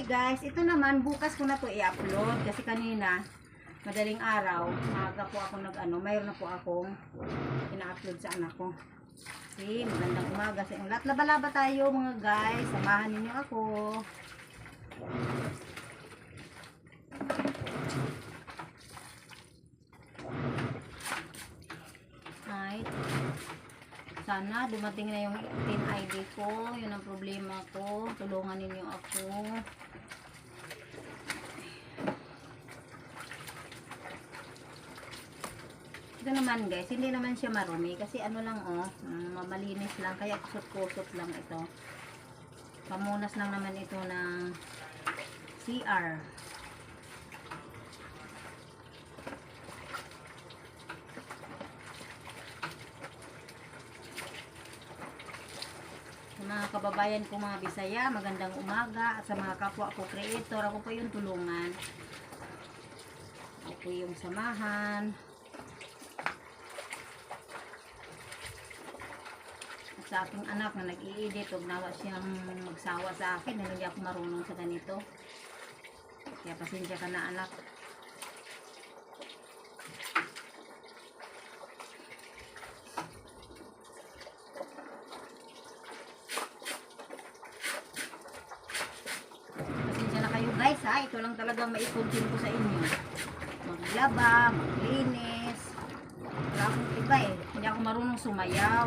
Hi guys, ito naman bukas ko na to i-upload kasi kanina madaling araw, maaga po ako mayroon na po akong ina-upload sa anak ko. Okay, magandang umaga sa inyo lahat. Laba-laba tayo mga guys, samahan niyo ako. Right. Sana dumating na yung PIN ID ko. Yun ang problema ko. Tulungan ninyo ako. Ito naman guys, hindi naman siya marumi. Kasi ano lang malinis lang. Kaya kusot-kusot lang ito. Pamunas lang naman ito ng CR. Mga kababayan ko mga Bisaya, magandang umaga. At sa mga kapwa ko creator, ako po yung tulungan, ako po yung samahan. At sa aking anak na nag-i-edit, huwag nawa siyang magsawa sa akin na hindi ako marunong sa ganito. Kaya pasensya ka na anak. Guys ha, ito lang talagang maikontin ko sa inyo. Maglaba, maglinis. Wala akong iba hindi ako marunong sumayaw.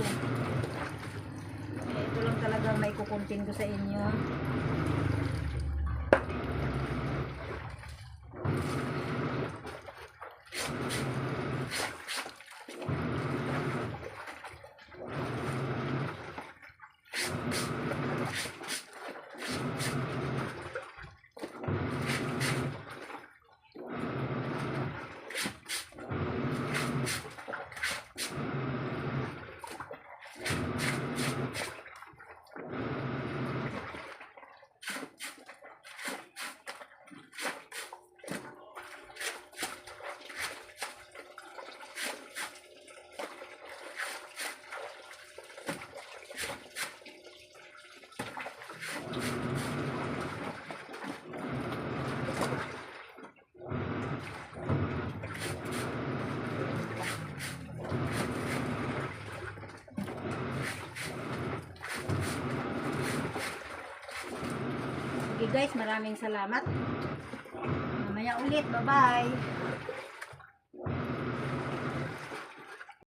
Ito lang talagang maikukontin ko sa inyo. Okay guys, maraming salamat. Mamaya ulit, bye bye.